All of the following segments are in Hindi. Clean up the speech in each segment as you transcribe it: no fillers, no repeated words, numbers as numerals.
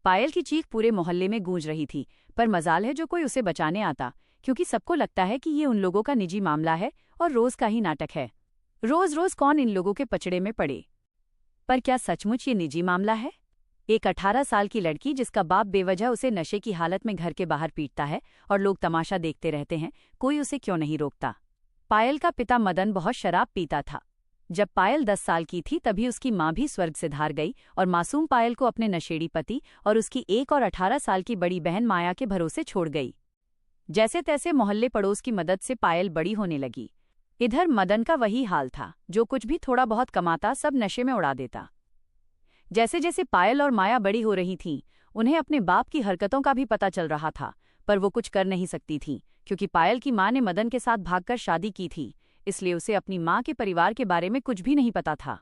पायल की चीख पूरे मोहल्ले में गूंज रही थी, पर मजाल है जो कोई उसे बचाने आता, क्योंकि सबको लगता है कि ये उन लोगों का निजी मामला है और रोज का ही नाटक है। रोज रोज कौन इन लोगों के पचड़े में पड़े। पर क्या सचमुच ये निजी मामला है? एक 18 साल की लड़की जिसका बाप बेवजह उसे नशे की हालत में घर के बाहर पीटता है और लोग तमाशा देखते रहते हैं, कोई उसे क्यों नहीं रोकता? पायल का पिता मदन बहुत शराब पीता था। जब पायल 10 साल की थी तभी उसकी माँ भी स्वर्ग से धार गई और मासूम पायल को अपने नशेड़ी पति और उसकी एक और 18 साल की बड़ी बहन माया के भरोसे छोड़ गई। जैसे तैसे मोहल्ले पड़ोस की मदद से पायल बड़ी होने लगी। इधर मदन का वही हाल था, जो कुछ भी थोड़ा बहुत कमाता सब नशे में उड़ा देता। जैसे जैसे पायल और माया बड़ी हो रही थीं, उन्हें अपने बाप की हरकतों का भी पता चल रहा था, पर वो कुछ कर नहीं सकती थीं, क्योंकि पायल की माँ ने मदन के साथ भागकर शादी की थी, इसलिए उसे अपनी माँ के परिवार के बारे में कुछ भी नहीं पता था।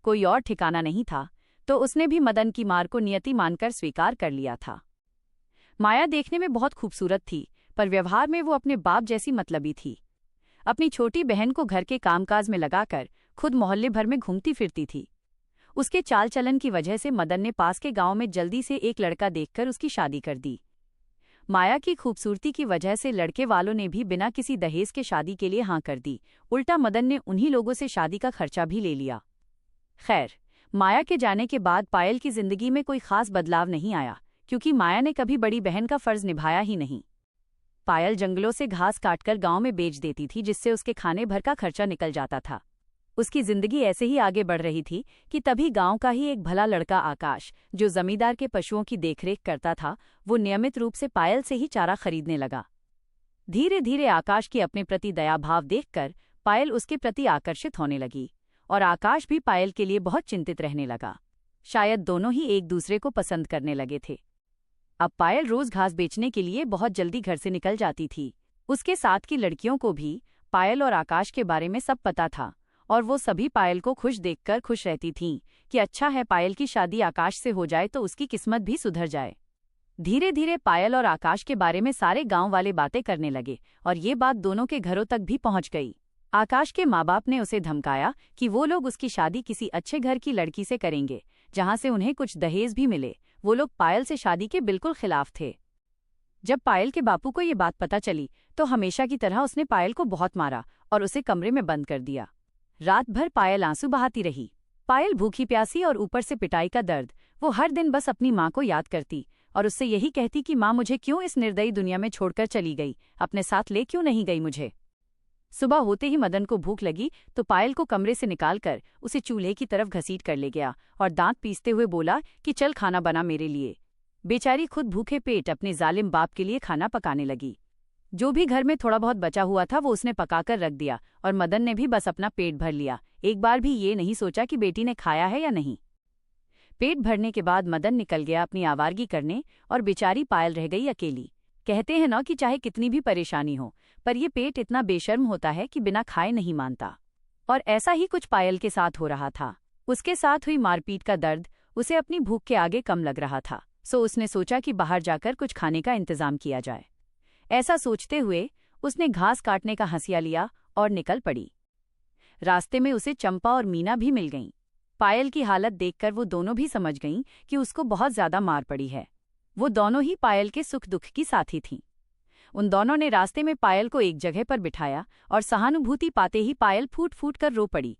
कोई और ठिकाना नहीं था, तो उसने भी मदन की मार को नियति मानकर स्वीकार कर लिया था। माया देखने में बहुत खूबसूरत थी, पर व्यवहार में वो अपने बाप जैसी मतलबी थी। अपनी छोटी बहन को घर के कामकाज में लगाकर खुद मोहल्ले भर में घूमती फिरती थी। उसके चाल चलन की वजह से मदन ने पास के गांव में जल्दी से एक लड़का देखकर उसकी शादी कर दी। माया की खूबसूरती की वजह से लड़के वालों ने भी बिना किसी दहेज के शादी के लिए हाँ कर दी। उल्टा मदन ने उन्हीं लोगों से शादी का खर्चा भी ले लिया। खैर, माया के जाने के बाद पायल की जिंदगी में कोई खास बदलाव नहीं आया, क्योंकि माया ने कभी बड़ी बहन का फर्ज निभाया ही नहीं। पायल जंगलों से घास काटकर गांव में बेच देती थी, जिससे उसके खाने भर का खर्चा निकल जाता था। उसकी जिंदगी ऐसे ही आगे बढ़ रही थी कि तभी गांव का ही एक भला लड़का आकाश, जो जमींदार के पशुओं की देखरेख करता था, वो नियमित रूप से पायल से ही चारा खरीदने लगा। धीरे धीरे आकाश की अपने प्रति दया भाव देखकर पायल उसके प्रति आकर्षित होने लगी, और आकाश भी पायल के लिए बहुत चिंतित रहने लगा। शायद दोनों ही एक दूसरे को पसंद करने लगे थे। अब पायल रोज घास बेचने के लिए बहुत जल्दी घर से निकल जाती थी। उसके साथ की लड़कियों को भी पायल और आकाश के बारे में सब पता था, और वो सभी पायल को खुश देखकर खुश रहती थीं कि अच्छा है, पायल की शादी आकाश से हो जाए तो उसकी किस्मत भी सुधर जाए। धीरे धीरे पायल और आकाश के बारे में सारे गांव वाले बातें करने लगे, और ये बात दोनों के घरों तक भी पहुंच गई। आकाश के माँ बाप ने उसे धमकाया कि वो लोग उसकी शादी किसी अच्छे घर की लड़की से करेंगे, जहां से उन्हें कुछ दहेज भी मिले। वो लोग पायल से शादी के बिल्कुल खिलाफ थे। जब पायल के बापू को ये बात पता चली तो हमेशा की तरह उसने पायल को बहुत मारा और उसे कमरे में बंद कर दिया। रात भर पायल आंसू बहाती रही। पायल भूखी प्यासी और ऊपर से पिटाई का दर्द। वो हर दिन बस अपनी माँ को याद करती और उससे यही कहती कि माँ, मुझे क्यों इस निर्दयी दुनिया में छोड़कर चली गई, अपने साथ ले क्यों नहीं गई मुझे। सुबह होते ही मदन को भूख लगी तो पायल को कमरे से निकालकर उसे चूल्हे की तरफ घसीट कर ले गया और दांत पीसते हुए बोला कि चल खाना बना मेरे लिए। बेचारी खुद भूखे पेट अपने जालिम बाप के लिए खाना पकाने लगी। जो भी घर में थोड़ा बहुत बचा हुआ था वो उसने पकाकर रख दिया, और मदन ने भी बस अपना पेट भर लिया। एक बार भी ये नहीं सोचा कि बेटी ने खाया है या नहीं। पेट भरने के बाद मदन निकल गया अपनी आवारगी करने, और बेचारी पायल रह गई अकेली। कहते हैं न कि चाहे कितनी भी परेशानी हो, पर ये पेट इतना बेशर्म होता है कि बिना खाए नहीं मानता। और ऐसा ही कुछ पायल के साथ हो रहा था। उसके साथ हुई मारपीट का दर्द उसे अपनी भूख के आगे कम लग रहा था, सो उसने सोचा कि बाहर जाकर कुछ खाने का इंतजाम किया जाए। ऐसा सोचते हुए उसने घास काटने का हंसिया लिया और निकल पड़ी। रास्ते में उसे चंपा और मीना भी मिल गईं। पायल की हालत देखकर वो दोनों भी समझ गईं कि उसको बहुत ज्यादा मार पड़ी है। वो दोनों ही पायल के सुख दुख की साथी थीं। उन दोनों ने रास्ते में पायल को एक जगह पर बिठाया और सहानुभूति पाते ही पायल फूट फूट कर रो पड़ी।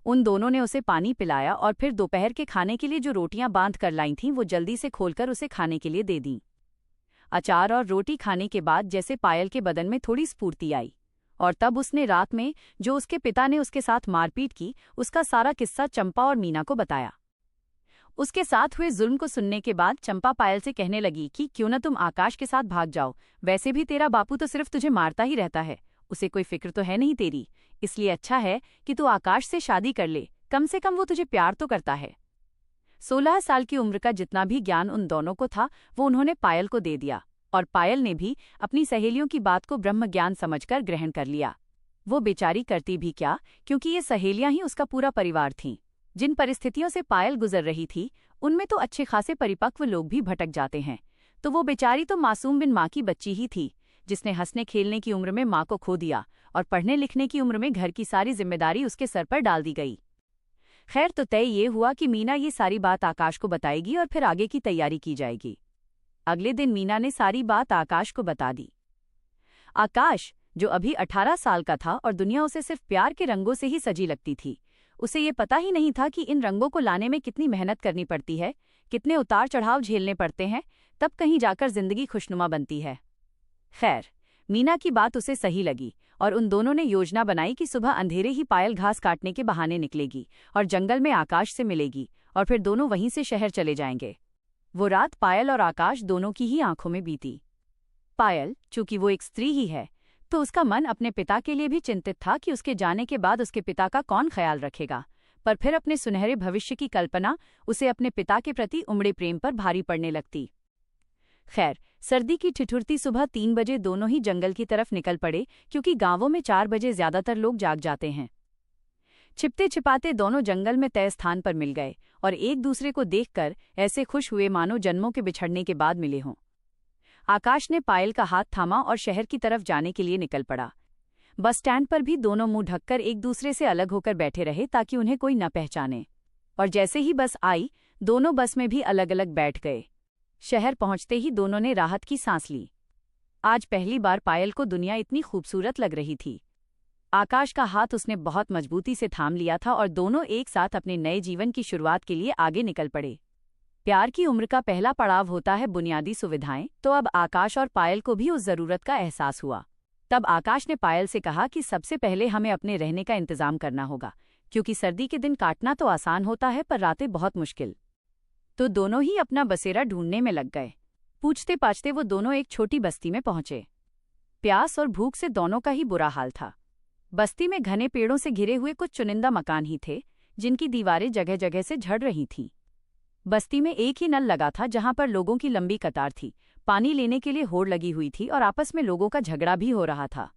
उन दोनों ने उसे पानी पिलाया और फिर दोपहर के खाने के लिए जो रोटियां बांध कर लाई थीं वो जल्दी से खोलकर उसे खाने के लिए दे दीं। अचार और रोटी खाने के बाद जैसे पायल के बदन में थोड़ी स्फूर्ति आई, और तब उसने रात में जो उसके पिता ने उसके साथ मारपीट की उसका सारा किस्सा चंपा और मीना को बताया। उसके साथ हुए जुल्म को सुनने के बाद चंपा पायल से कहने लगी कि क्यों न तुम आकाश के साथ भाग जाओ, वैसे भी तेरा बापू तो सिर्फ तुझे मारता ही रहता है, उसे कोई फिक्र तो है नहीं तेरी, इसलिए अच्छा है कि तू आकाश से शादी कर ले, कम से कम वो तुझे प्यार तो करता है। 16 साल की उम्र का जितना भी ज्ञान उन दोनों को था वो उन्होंने पायल को दे दिया, और पायल ने भी अपनी सहेलियों की बात को ब्रह्म ज्ञान समझकर ग्रहण कर लिया। वो बेचारी करती भी क्या, क्योंकि ये सहेलियां ही उसका पूरा परिवार थीं। जिन परिस्थितियों से पायल गुजर रही थी उनमें तो अच्छे खासे परिपक्व लोग भी भटक जाते हैं, तो वो बेचारी तो मासूम बिन माँ की बच्ची ही थी, जिसने हंसने खेलने की उम्र में माँ को खो दिया और पढ़ने लिखने की उम्र में घर की सारी जिम्मेदारी उसके सर पर डाल दी गई। खैर, तो तय ये हुआ कि मीना ये सारी बात आकाश को बताएगी और फिर आगे की तैयारी की जाएगी। अगले दिन मीना ने सारी बात आकाश को बता दी। आकाश, जो अभी 18 साल का था और दुनिया उसे सिर्फ प्यार के रंगों से ही सजी लगती थी, उसे ये पता ही नहीं था कि इन रंगों को लाने में कितनी मेहनत करनी पड़ती है, कितने उतार चढ़ाव झेलने पड़ते हैं, तब कहीं जाकर जिंदगी खुशनुमा बनती है। खैर, मीना की बात उसे सही लगी और उन दोनों ने योजना बनाई कि सुबह अंधेरे ही पायल घास काटने के बहाने निकलेगी और जंगल में आकाश से मिलेगी और फिर दोनों वहीं से शहर चले जाएंगे। वो रात पायल और आकाश दोनों की ही आंखों में बीती। पायल, चूंकि वो एक स्त्री ही है, तो उसका मन अपने पिता के लिए भी चिंतित था कि उसके जाने के बाद उसके पिता का कौन ख्याल रखेगा, पर फिर अपने सुनहरे भविष्य की कल्पना उसे अपने पिता के प्रति उमड़े प्रेम पर भारी पड़ने लगती। खैर, सर्दी की ठिठुरती सुबह 3 बजे दोनों ही जंगल की तरफ निकल पड़े, क्योंकि गांवों में 4 बजे ज्यादातर लोग जाग जाते हैं। छिपते छिपाते दोनों जंगल में तय स्थान पर मिल गए और एक दूसरे को देखकर ऐसे खुश हुए मानो जन्मों के बिछड़ने के बाद मिले हों। आकाश ने पायल का हाथ थामा और शहर की तरफ जाने के लिए निकल पड़ा। बस स्टैंड पर भी दोनों मुंह ढककर एक दूसरे से अलग होकर बैठे रहे ताकि उन्हें कोई न पहचाने, और जैसे ही बस आई, दोनों बस में भी अलग अलग बैठ गए। शहर पहुंचते ही दोनों ने राहत की सांस ली। आज पहली बार पायल को दुनिया इतनी खूबसूरत लग रही थी। आकाश का हाथ उसने बहुत मजबूती से थाम लिया था और दोनों एक साथ अपने नए जीवन की शुरुआत के लिए आगे निकल पड़े। प्यार की उम्र का पहला पड़ाव होता है बुनियादी सुविधाएं, तो अब आकाश और पायल को भी उस जरूरत का एहसास हुआ। तब आकाश ने पायल से कहा कि सबसे पहले हमें अपने रहने का इंतजाम करना होगा, क्योंकि सर्दी के दिन काटना तो आसान होता है पर रातें बहुत मुश्किल। तो दोनों ही अपना बसेरा ढूंढने में लग गए। पूछते पाछते वो दोनों एक छोटी बस्ती में पहुंचे। प्यास और भूख से दोनों का ही बुरा हाल था। बस्ती में घने पेड़ों से घिरे हुए कुछ चुनिंदा मकान ही थे, जिनकी दीवारें जगह जगह से झड़ रही थीं। बस्ती में एक ही नल लगा था, जहां पर लोगों की लंबी कतार थी। पानी लेने के लिए होड़ लगी हुई थी और आपस में लोगों का झगड़ा भी हो रहा था।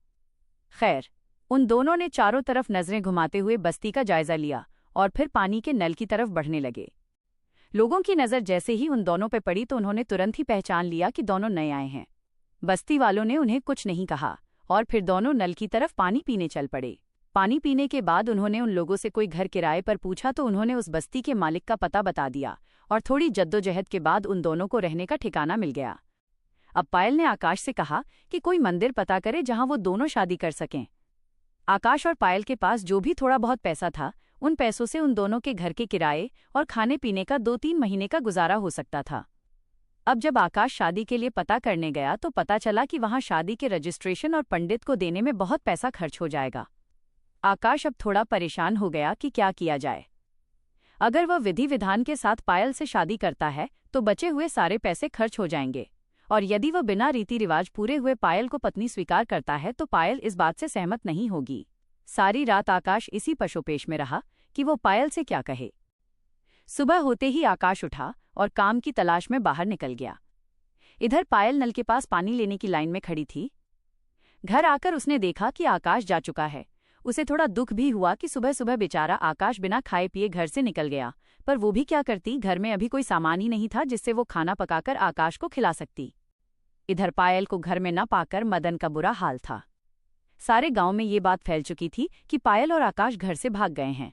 खैर, उन दोनों ने चारों तरफ नजरें घुमाते हुए बस्ती का जायजा लिया और फिर पानी के नल की तरफ बढ़ने लगे। लोगों की नज़र जैसे ही उन दोनों पर पड़ी तो उन्होंने तुरंत ही पहचान लिया कि दोनों नए आए हैं। बस्ती वालों ने उन्हें कुछ नहीं कहा और फिर दोनों नल की तरफ पानी पीने चल पड़े। पानी पीने के बाद उन्होंने उन लोगों से कोई घर किराए पर पूछा तो उन्होंने उस बस्ती के मालिक का पता बता दिया और थोड़ी जद्दोजहद के बाद उन दोनों को रहने का ठिकाना मिल गया। अब पायल ने आकाश से कहा कि कोई मंदिर पता करे जहां वो दोनों शादी कर सकें। आकाश और पायल के पास जो भी थोड़ा बहुत पैसा था, उन पैसों से उन दोनों के घर के किराए और खाने पीने का 2-3 महीने का गुजारा हो सकता था। अब जब आकाश शादी के लिए पता करने गया तो पता चला कि वहां शादी के रजिस्ट्रेशन और पंडित को देने में बहुत पैसा खर्च हो जाएगा। आकाश अब थोड़ा परेशान हो गया कि क्या किया जाए। अगर वह विधि विधान के साथ पायल से शादी करता है तो बचे हुए सारे पैसे खर्च हो जाएंगे, और यदि वह बिना रीति रिवाज पूरे हुए पायल को पत्नी स्वीकार करता है तो पायल इस बात से सहमत नहीं होगी। सारी रात आकाश इसी पशोपेश में रहा कि वो पायल से क्या कहे। सुबह होते ही आकाश उठा और काम की तलाश में बाहर निकल गया। इधर पायल नल के पास पानी लेने की लाइन में खड़ी थी। घर आकर उसने देखा कि आकाश जा चुका है। उसे थोड़ा दुख भी हुआ कि सुबह सुबह बेचारा आकाश बिना खाए पिए घर से निकल गया, पर वो भी क्या करती, घर में अभी कोई सामान ही नहीं था जिससे वो खाना पकाकर आकाश को खिला सकती। इधर पायल को घर में न पाकर मदन का बुरा हाल था। सारे गांव में ये बात फैल चुकी थी कि पायल और आकाश घर से भाग गए हैं।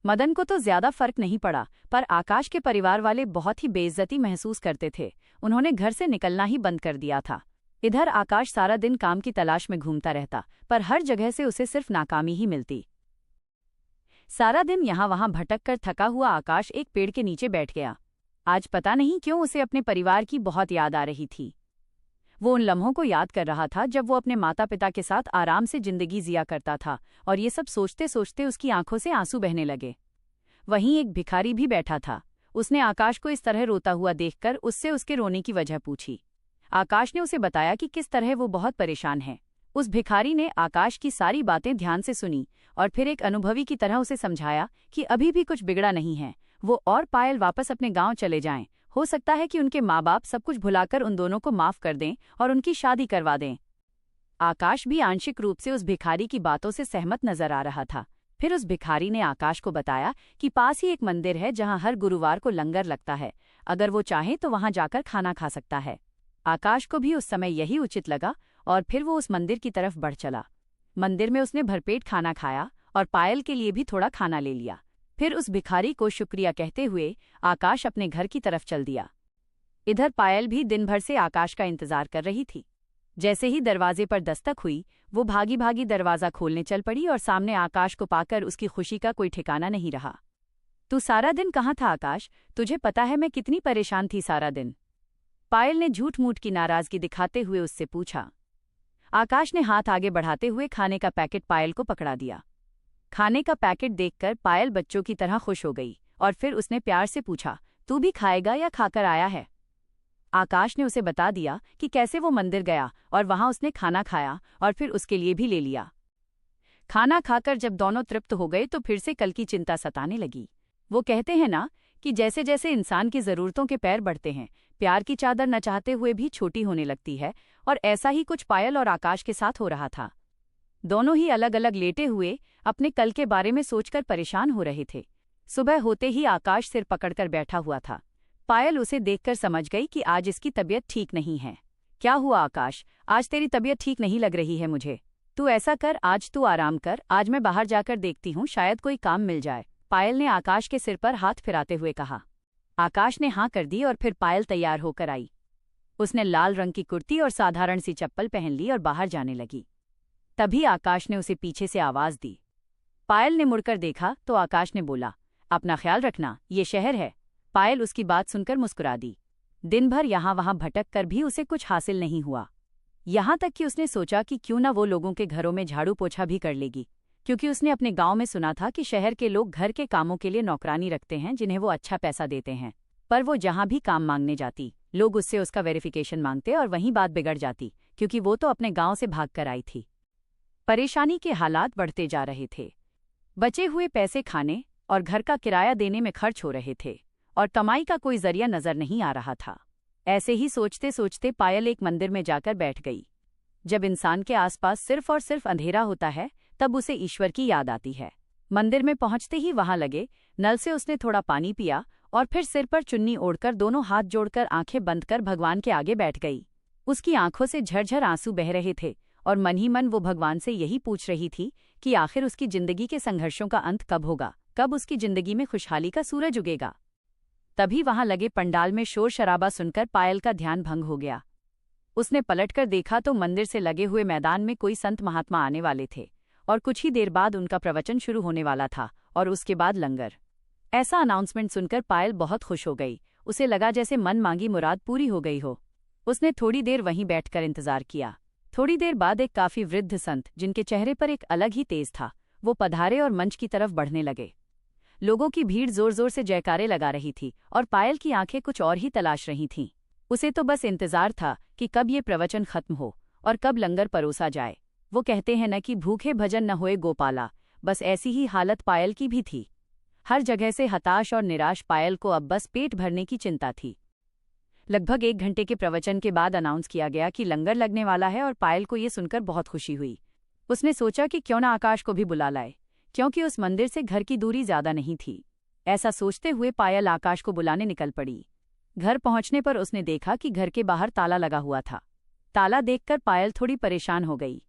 मदन को तो ज्यादा फर्क नहीं पड़ा, पर आकाश के परिवार वाले बहुत ही बेइज्जती महसूस करते थे। उन्होंने घर से निकलना ही बंद कर दिया था। इधर आकाश सारा दिन काम की तलाश में घूमता रहता, पर हर जगह से उसे सिर्फ नाकामी ही मिलती। सारा दिन यहाँ वहां भटक कर थका हुआ आकाश एक पेड़ के नीचे बैठ गया। आज पता नहीं क्यों उसे अपने परिवार की बहुत याद आ रही थी। वो उन लम्हों को याद कर रहा था जब वो अपने माता पिता के साथ आराम से जिंदगी जिया करता था, और ये सब सोचते सोचते उसकी आंखों से आंसू बहने लगे। वहीं एक भिखारी भी बैठा था। उसने आकाश को इस तरह रोता हुआ देखकर उससे उसके रोने की वजह पूछी। आकाश ने उसे बताया कि किस तरह वो बहुत परेशान है। उस भिखारी ने आकाश की सारी बातें ध्यान से सुनी और फिर एक अनुभवी की तरह उसे समझाया कि अभी भी कुछ बिगड़ा नहीं है। वो और पायल वापस अपने गांव चले जाएं। हो सकता है कि उनके माँ बाप सब कुछ भुलाकर उन दोनों को माफ कर दें और उनकी शादी करवा दें। आकाश भी आंशिक रूप से उस भिखारी की बातों से सहमत नजर आ रहा था। फिर उस भिखारी ने आकाश को बताया कि पास ही एक मंदिर है जहां हर गुरुवार को लंगर लगता है। अगर वो चाहे तो वहां जाकर खाना खा सकता है। आकाश को भी उस समय यही उचित लगा और फिर वो उस मंदिर की तरफ बढ़ चला। मंदिर में उसने भरपेट खाना खाया और पायल के लिए भी थोड़ा खाना ले लिया। फिर उस भिखारी को शुक्रिया कहते हुए आकाश अपने घर की तरफ चल दिया। इधर पायल भी दिन भर से आकाश का इंतजार कर रही थी। जैसे ही दरवाजे पर दस्तक हुई, वो भागी भागी दरवाजा खोलने चल पड़ी और सामने आकाश को पाकर उसकी खुशी का कोई ठिकाना नहीं रहा। तू सारा दिन कहाँ था आकाश? तुझे पता है मैं कितनी परेशान थी सारा दिन? पायल ने झूठ मूठ की नाराजगी दिखाते हुए उससे पूछा। आकाश ने हाथ आगे बढ़ाते हुए खाने का पैकेट पायल को पकड़ा दिया। खाने का पैकेट देखकर पायल बच्चों की तरह खुश हो गई और फिर उसने प्यार से पूछा, तू भी खाएगा या खाकर आया है? आकाश ने उसे बता दिया कि कैसे वो मंदिर गया और वहां उसने खाना खाया और फिर उसके लिए भी ले लिया। खाना खाकर जब दोनों तृप्त हो गए तो फिर से कल की चिंता सताने लगी। वो कहते हैं ना कि जैसे जैसे इंसान की जरूरतों के पैर बढ़ते हैं, प्यार की चादर न चाहते हुए भी छोटी होने लगती है, और ऐसा ही कुछ पायल और आकाश के साथ हो रहा था। दोनों ही अलग अलग लेटे हुए अपने कल के बारे में सोचकर परेशान हो रहे थे। सुबह होते ही आकाश सिर पकड़कर बैठा हुआ था। पायल उसे देखकर समझ गई कि आज इसकी तबीयत ठीक नहीं है। क्या हुआ आकाश? आज तेरी तबीयत ठीक नहीं लग रही है मुझे। तू ऐसा कर, आज तू आराम कर, आज मैं बाहर जाकर देखती हूँ, शायद कोई काम मिल जाए। पायल ने आकाश के सिर पर हाथ फिराते हुए कहा। आकाश ने हाँ कर दी और फिर पायल तैयार होकर आई। उसने लाल रंग की कुर्ती और साधारण सी चप्पल पहन ली और बाहर जाने लगी। तभी आकाश ने उसे पीछे से आवाज दी। पायल ने मुड़कर देखा तो आकाश ने बोला, अपना ख्याल रखना, ये शहर है। पायल उसकी बात सुनकर मुस्कुरा दी। दिन भर यहाँ वहाँ भटक कर भी उसे कुछ हासिल नहीं हुआ। यहाँ तक कि उसने सोचा कि क्यों न वो लोगों के घरों में झाड़ू पोछा भी कर लेगी, क्योंकि उसने अपने गांव में सुना था कि शहर के लोग घर के कामों के लिए नौकरानी रखते हैं जिन्हें वो अच्छा पैसा देते हैं। पर वो जहाँ भी काम मांगने जाती, लोग उससे उसका वेरिफिकेशन मांगते और वहीं बात बिगड़ जाती, क्योंकि वो तो अपने गांव से भाग कर आई थी। परेशानी के हालात बढ़ते जा रहे थे। बचे हुए पैसे खाने और घर का किराया देने में खर्च हो रहे थे और कमाई का कोई जरिया नजर नहीं आ रहा था। ऐसे ही सोचते सोचते पायल एक मंदिर में जाकर बैठ गई। जब इंसान के आसपास सिर्फ और सिर्फ अंधेरा होता है, तब उसे ईश्वर की याद आती है। मंदिर में पहुंचते ही वहां लगे नल से उसने थोड़ा पानी पिया और फिर सिर पर चुन्नी ओढ़कर दोनों हाथ जोड़कर आंखें बंद कर भगवान के आगे बैठ गई। उसकी आंखों से झरझर आंसू बह रहे थे और मन ही मन वो भगवान से यही पूछ रही थी कि आखिर उसकी जिंदगी के संघर्षों का अंत कब होगा, कब उसकी जिंदगी में खुशहाली का सूरज उगेगा। तभी वहां लगे पंडाल में शोर शराबा सुनकर पायल का ध्यान भंग हो गया। उसने पलटकर देखा तो मंदिर से लगे हुए मैदान में कोई संत महात्मा आने वाले थे और कुछ ही देर बाद उनका प्रवचन शुरू होने वाला था और उसके बाद लंगर। ऐसा अनाउंसमेंट सुनकर पायल बहुत खुश हो गई। उसे लगा जैसे मन मांगी मुराद पूरी हो गई हो। उसने थोड़ी देर वहीं बैठकर इंतजार किया। थोड़ी देर बाद एक काफी वृद्ध संत, जिनके चेहरे पर एक अलग ही तेज था, वो पधारे और मंच की तरफ बढ़ने लगे। लोगों की भीड़ जोर जोर से जयकारे लगा रही थी और पायल की आंखें कुछ और ही तलाश रही थीं। उसे तो बस इंतजार था कि कब ये प्रवचन खत्म हो और कब लंगर परोसा जाए। वो कहते हैं न कि भूखे भजन न होए गोपाला, बस ऐसी ही हालत पायल की भी थी। हर जगह से हताश और निराश पायल को अब बस पेट भरने की चिंता थी। लगभग 1 घंटे के प्रवचन के बाद अनाउंस किया गया कि लंगर लगने वाला है और पायल को ये सुनकर बहुत खुशी हुई। उसने सोचा कि क्यों ना आकाश को भी बुला लाए, क्योंकि उस मंदिर से घर की दूरी ज्यादा नहीं थी। ऐसा सोचते हुए पायल आकाश को बुलाने निकल पड़ी। घर पहुंचने पर उसने देखा कि घर के बाहर ताला लगा हुआ था। ताला देखकर पायल थोड़ी परेशान हो गई।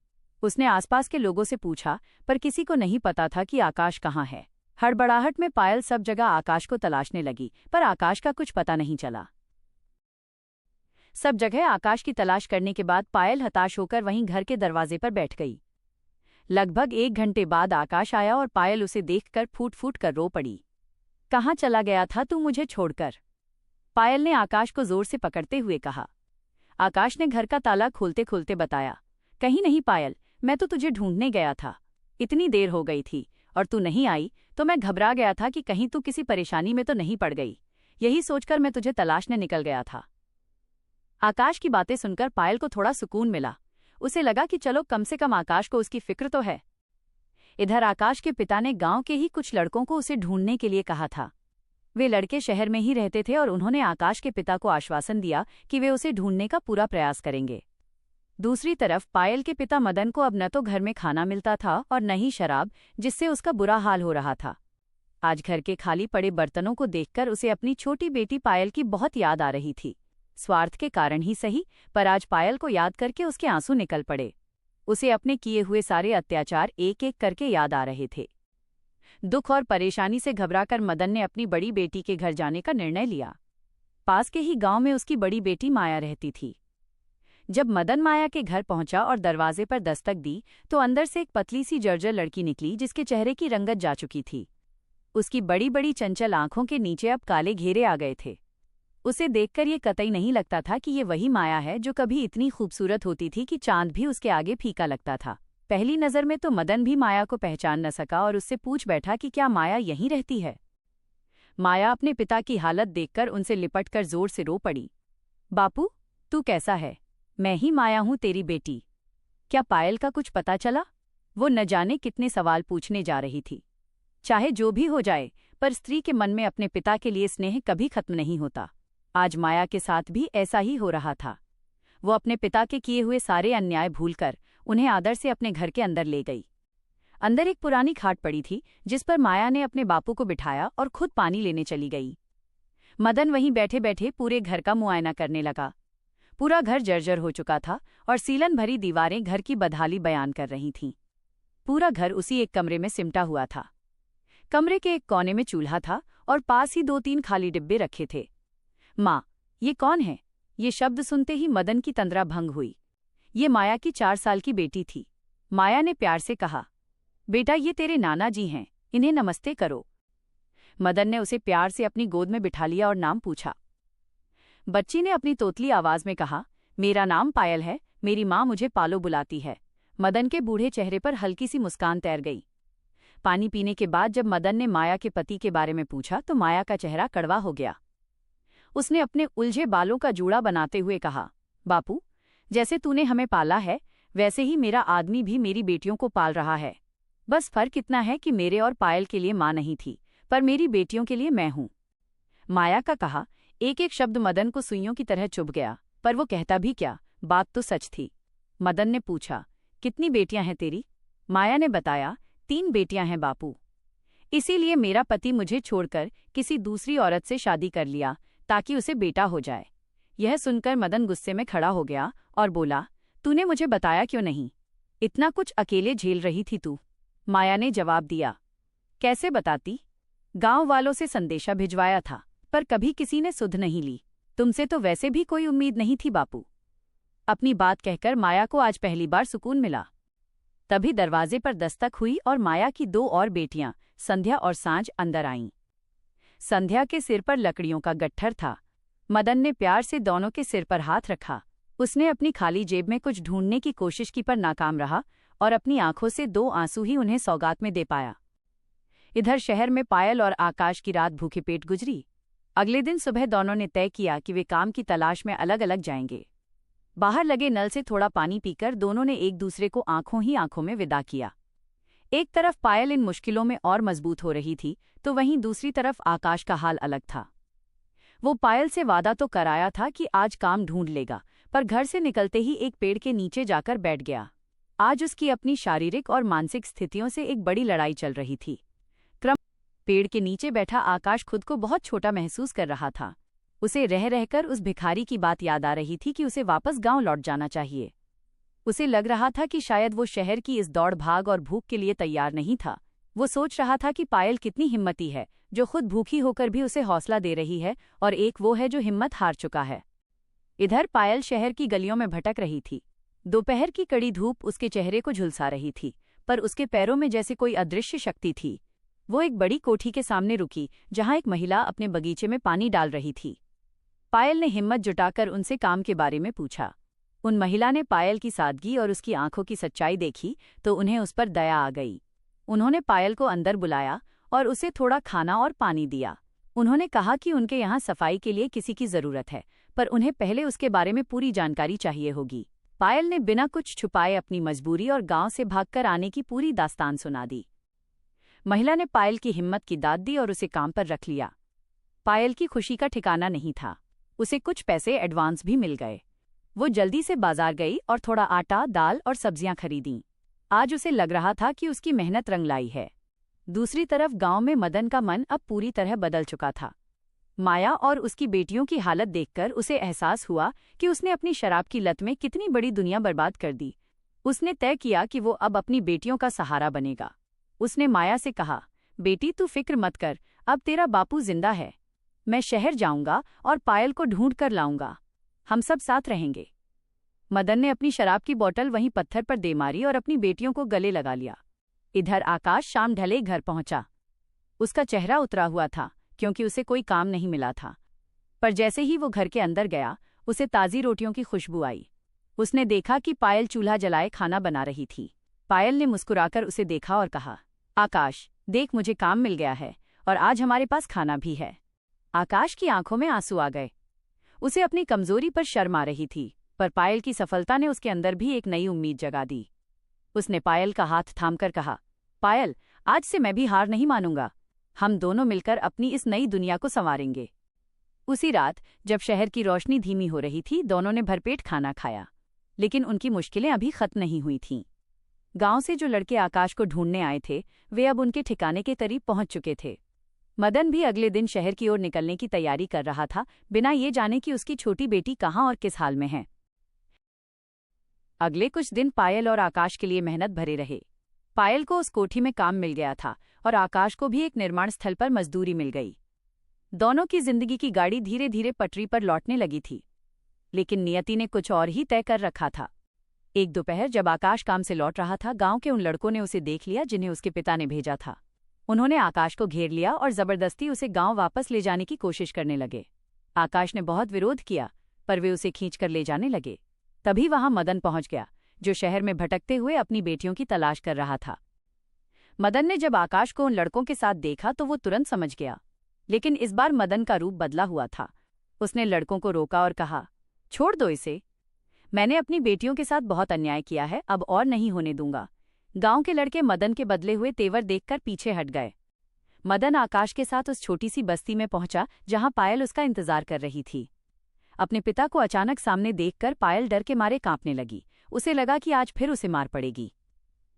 उसने आसपास के लोगों से पूछा, पर किसी को नहीं पता था कि आकाश कहाँ है। हड़बड़ाहट में पायल सब जगह आकाश को तलाशने लगी, पर आकाश का कुछ पता नहीं चला। सब जगह आकाश की तलाश करने के बाद पायल हताश होकर वहीं घर के दरवाजे पर बैठ गई। लगभग 1 घंटे बाद आकाश आया और पायल उसे देखकर फूट फूट कर रो पड़ी। कहाँ चला गया था तू मुझे छोड़कर? पायल ने आकाश को जोर से पकड़ते हुए कहा। आकाश ने घर का ताला खोलते खोलते बताया, कहीं नहीं पायल, मैं तो तुझे ढूंढने गया था। इतनी देर हो गई थी और तू नहीं आई तो मैं घबरा गया था कि कहीं तू किसी परेशानी में तो नहीं पड़ गई। यही सोचकर मैं तुझे तलाशने निकल गया था। आकाश की बातें सुनकर पायल को थोड़ा सुकून मिला। उसे लगा कि चलो कम से कम आकाश को उसकी फिक्र तो है। इधर आकाश के पिता ने गांव के ही कुछ लड़कों को उसे ढूंढने के लिए कहा था। वे लड़के शहर में ही रहते थे और उन्होंने आकाश के पिता को आश्वासन दिया कि वे उसे ढूंढने का पूरा प्रयास करेंगे। दूसरी तरफ पायल के पिता मदन को अब न तो घर में खाना मिलता था और न ही शराब, जिससे उसका बुरा हाल हो रहा था। आज घर के खाली पड़े बर्तनों को देखकर उसे अपनी छोटी बेटी पायल की बहुत याद आ रही थी। स्वार्थ के कारण ही सही, पर आज पायल को याद करके उसके आंसू निकल पड़े। उसे अपने किए हुए सारे अत्याचार एक एक करके याद आ रहे थे। दुख और परेशानी से घबराकर मदन ने अपनी बड़ी बेटी के घर जाने का निर्णय लिया। पास के ही गांव में उसकी बड़ी बेटी माया रहती थी। जब मदन माया के घर पहुंचा और दरवाजे पर दस्तक दी तो अंदर से एक पतली सी जर्जर लड़की निकली जिसके चेहरे की रंगत जा चुकी थी। उसकी बड़ी बड़ी चंचल आंखों के नीचे अब काले घेरे आ गए थे। उसे देखकर ये कतई नहीं लगता था कि ये वही माया है जो कभी इतनी खूबसूरत होती थी कि चांद भी उसके आगे फीका लगता था। पहली नज़र में तो मदन भी माया को पहचान न सका और उससे पूछ बैठा कि क्या माया यहीं रहती है। माया अपने पिता की हालत देखकर उनसे लिपटकर जोर से रो पड़ी। बापू, तू कैसा है? मैं ही माया हूं, तेरी बेटी। क्या पायल का कुछ पता चला? वो न जाने कितने सवाल पूछने जा रही थी। चाहे जो भी हो जाए, पर स्त्री के मन में अपने पिता के लिए स्नेह कभी खत्म नहीं होता। आज माया के साथ भी ऐसा ही हो रहा था। वो अपने पिता के किए हुए सारे अन्याय भूलकर उन्हें आदर से अपने घर के अंदर ले गई। अंदर एक पुरानी खाट पड़ी थी जिस पर माया ने अपने बापू को बिठाया और खुद पानी लेने चली गई। मदन वहीं बैठे बैठे पूरे घर का मुआयना करने लगा। पूरा घर जर्जर हो चुका था और सीलन भरी दीवारें घर की बदहाली बयान कर रही थीं। पूरा घर उसी एक कमरे में सिमटा हुआ था। कमरे के एक कोने में चूल्हा था और पास ही 2-3 खाली डिब्बे रखे थे। माँ, ये कौन है? ये शब्द सुनते ही मदन की तंद्रा भंग हुई। ये माया की 4 साल की बेटी थी। माया ने प्यार से कहा, बेटा ये तेरे नाना जी हैं, इन्हें नमस्ते करो। मदन ने उसे प्यार से अपनी गोद में बिठा लिया और नाम पूछा। बच्ची ने अपनी तोतली आवाज में कहा, मेरा नाम पायल है, मेरी माँ मुझे पालो बुलाती है। मदन के बूढ़े चेहरे पर हल्की सी मुस्कान तैर गई। पानी पीने के बाद जब मदन ने माया के पति के बारे में पूछा तो माया का चेहरा कड़वा हो गया। उसने अपने उलझे बालों का जूड़ा बनाते हुए कहा, बापू, जैसे तूने हमें पाला है वैसे ही मेरा आदमी भी मेरी बेटियों को पाल रहा है। बस फर्क इतना है कि मेरे और पायल के लिए माँ नहीं थी, पर मेरी बेटियों के लिए मैं हूं। माया का कहा एक एक शब्द मदन को सुइयों की तरह चुभ गया, पर वो कहता भी क्या, बात तो सच थी। मदन ने पूछा, कितनी बेटियां हैं तेरी? माया ने बताया, 3 बेटियां हैं बापू। इसीलिए मेरा पति मुझे छोड़कर किसी दूसरी औरत से शादी कर लिया ताकि उसे बेटा हो जाए। यह सुनकर मदन गुस्से में खड़ा हो गया और बोला, तूने मुझे बताया क्यों नहीं? इतना कुछ अकेले झेल रही थी तू? माया ने जवाब दिया, कैसे बताती? गांव वालों से संदेशा भिजवाया था, पर कभी किसी ने सुध नहीं ली। तुमसे तो वैसे भी कोई उम्मीद नहीं थी बापू। अपनी बात कहकर माया को आज पहली बार सुकून मिला। तभी दरवाजे पर दस्तक हुई और माया की 2 और बेटियां, संध्या और सांझ, अंदर आईं। संध्या के सिर पर लकड़ियों का गट्ठर था। मदन ने प्यार से दोनों के सिर पर हाथ रखा। उसने अपनी खाली जेब में कुछ ढूंढने की कोशिश की पर नाकाम रहा और अपनी आंखों से 2 आंसू ही उन्हें सौगात में दे पाया। इधर शहर में पायल और आकाश की रात भूखे पेट गुजरी। अगले दिन सुबह दोनों ने तय किया कि वे काम की तलाश में अलग अलग जाएंगे। बाहर लगे नल से थोड़ा पानी पीकर दोनों ने एक दूसरे को आंखों ही आंखों में विदा किया। एक तरफ पायल इन मुश्किलों में और मजबूत हो रही थी तो वहीं दूसरी तरफ आकाश का हाल अलग था। वो पायल से वादा तो कराया था कि आज काम ढूंढ लेगा, पर घर से निकलते ही एक पेड़ के नीचे जाकर बैठ गया। आज उसकी अपनी शारीरिक और मानसिक स्थितियों से एक बड़ी लड़ाई चल रही थी। पेड़ के नीचे बैठा आकाश खुद को बहुत छोटा महसूस कर रहा था। उसे रह रहकर उस भिखारी की बात याद आ रही थी कि उसे वापस गांव लौट जाना चाहिए। उसे लग रहा था कि शायद वो शहर की इस दौड़ भाग और भूख के लिए तैयार नहीं था। वो सोच रहा था कि पायल कितनी हिम्मती है, जो खुद भूखी होकर भी उसे हौसला दे रही है, और एक वो है जो हिम्मत हार चुका है। इधर पायल शहर की गलियों में भटक रही थी। दोपहर की कड़ी धूप उसके चेहरे को झुलसा रही थी, पर उसके पैरों में जैसे कोई अदृश्य शक्ति थी। वो एक बड़ी कोठी के सामने रुकी जहां एक महिला अपने बगीचे में पानी डाल रही थी। पायल ने हिम्मत जुटाकर उनसे काम के बारे में पूछा। उन महिला ने पायल की सादगी और उसकी आंखों की सच्चाई देखी तो उन्हें उस पर दया आ गई। उन्होंने पायल को अंदर बुलाया और उसे थोड़ा खाना और पानी दिया। उन्होंने कहा कि उनके यहाँ सफाई के लिए किसी की जरूरत है, पर उन्हें पहले उसके बारे में पूरी जानकारी चाहिए होगी। पायल ने बिना कुछ छुपाए अपनी मजबूरी और गांव से भागकर आने की पूरी दास्तान सुना दी। महिला ने पायल की हिम्मत की दाद दी और उसे काम पर रख लिया। पायल की खुशी का ठिकाना नहीं था। उसे कुछ पैसे एडवांस भी मिल गए। वो जल्दी से बाजार गई और थोड़ा आटा, दाल और सब्जियां खरीदीं। आज उसे लग रहा था कि उसकी मेहनत रंग लाई है। दूसरी तरफ गांव में मदन का मन अब पूरी तरह बदल चुका था। माया और उसकी बेटियों की हालत देखकर उसे एहसास हुआ कि उसने अपनी शराब की लत में कितनी बड़ी दुनिया बर्बाद कर दी। उसने तय किया कि वो अब अपनी बेटियों का सहारा बनेगा। उसने माया से कहा, बेटी तू फिक्र मत कर, अब तेरा बापू जिंदा है। मैं शहर जाऊंगा और पायल को ढूंढ कर लाऊंगा। हम सब साथ रहेंगे। मदन ने अपनी शराब की बोतल वहीं पत्थर पर दे मारी और अपनी बेटियों को गले लगा लिया। इधर आकाश शाम ढले घर पहुंचा। उसका चेहरा उतरा हुआ था क्योंकि उसे कोई काम नहीं मिला था। पर जैसे ही वो घर के अंदर गया, उसे ताज़ी रोटियों की खुशबू आई। उसने देखा कि पायल चूल्हा जलाए खाना बना रही थी। पायल ने मुस्कुराकर उसे देखा और कहा, आकाश देख, मुझे काम मिल गया है और आज हमारे पास खाना भी है। आकाश की आंखों में आंसू आ गए। उसे अपनी कमजोरी पर शर्म आ रही थी, पर पायल की सफलता ने उसके अंदर भी एक नई उम्मीद जगा दी। उसने पायल का हाथ थामकर कहा, पायल, आज से मैं भी हार नहीं मानूंगा। हम दोनों मिलकर अपनी इस नई दुनिया को संवारेंगे। उसी रात जब शहर की रोशनी धीमी हो रही थी, दोनों ने भरपेट खाना खाया। लेकिन उनकी मुश्किलें अभी खत्म नहीं हुई थीं। गांव से जो लड़के आकाश को ढूंढने आए थे, वे अब उनके ठिकाने के करीब पहुंच चुके थे। मदन भी अगले दिन शहर की ओर निकलने की तैयारी कर रहा था, बिना ये जाने कि उसकी छोटी बेटी कहाँ और किस हाल में है। अगले कुछ दिन पायल और आकाश के लिए मेहनत भरे रहे। पायल को उस कोठी में काम मिल गया था और आकाश को भी एक निर्माण स्थल पर मजदूरी मिल गई। दोनों की जिंदगी की गाड़ी धीरे धीरे पटरी पर लौटने लगी थी। लेकिन नियति ने कुछ और ही तय कर रखा था। एक दोपहर जब आकाश काम से लौट रहा था, गांव के उन लड़कों ने उसे देख लिया जिन्हें उसके पिता ने भेजा था। उन्होंने आकाश को घेर लिया और जबरदस्ती उसे गांव वापस ले जाने की कोशिश करने लगे। आकाश ने बहुत विरोध किया, पर वे उसे खींचकर ले जाने लगे। तभी वहां मदन पहुंच गया, जो शहर में भटकते हुए अपनी बेटियों की तलाश कर रहा था। मदन ने जब आकाश को उन लड़कों के साथ देखा तो वो तुरंत समझ गया। लेकिन इस बार मदन का रूप बदला हुआ था। उसने लड़कों को रोका और कहा, छोड़ दो इसे। मैंने अपनी बेटियों के साथ बहुत अन्याय किया है, अब और नहीं होने दूंगा। गांव के लड़के मदन के बदले हुए तेवर देखकर पीछे हट गए। मदन आकाश के साथ उस छोटी सी बस्ती में पहुंचा जहां पायल उसका इंतजार कर रही थी। अपने पिता को अचानक सामने देखकर पायल डर के मारे कांपने लगी। उसे लगा कि आज फिर उसे मार पड़ेगी।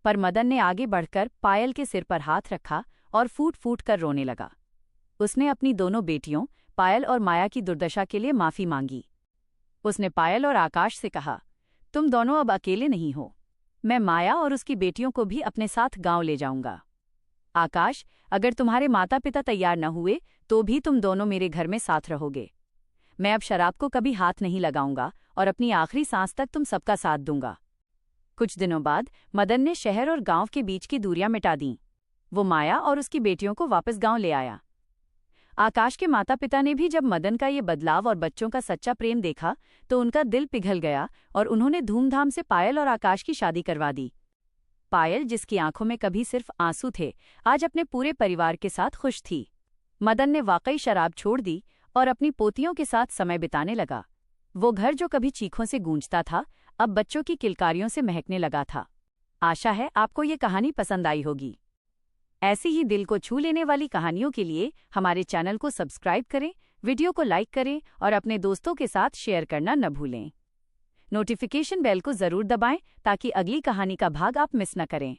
पर मदन ने आगे बढ़कर पायल के सिर पर हाथ रखा और फूट फूट कर रोने लगा। उसने अपनी दोनों बेटियों पायल और माया की दुर्दशा के लिए माफी मांगी। उसने पायल और आकाश से कहा, तुम दोनों अब अकेले नहीं हो। मैं माया और उसकी बेटियों को भी अपने साथ गांव ले जाऊंगा। आकाश, अगर तुम्हारे माता पिता तैयार न हुए तो भी तुम दोनों मेरे घर में साथ रहोगे। मैं अब शराब को कभी हाथ नहीं लगाऊंगा और अपनी आखिरी सांस तक तुम सबका साथ दूंगा। कुछ दिनों बाद मदन ने शहर और गांव के बीच की दूरियां मिटा दीं। वो माया और उसकी बेटियों को वापस गांव ले आया। आकाश के माता पिता ने भी जब मदन का ये बदलाव और बच्चों का सच्चा प्रेम देखा तो उनका दिल पिघल गया और उन्होंने धूमधाम से पायल और आकाश की शादी करवा दी। पायल, जिसकी आंखों में कभी सिर्फ आंसू थे, आज अपने पूरे परिवार के साथ खुश थी। मदन ने वाकई शराब छोड़ दी और अपनी पोतियों के साथ समय बिताने लगा। वो घर जो कभी चीखों से गूंजता था, अब बच्चों की किलकारियों से महकने लगा था। आशा है आपको ये कहानी पसंद आई होगी। ऐसी ही दिल को छू लेने वाली कहानियों के लिए हमारे चैनल को सब्सक्राइब करें, वीडियो को लाइक करें और अपने दोस्तों के साथ शेयर करना न भूलें। नोटिफिकेशन बेल को जरूर दबाएं ताकि अगली कहानी का भाग आप मिस न करें।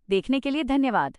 देखने के लिए धन्यवाद।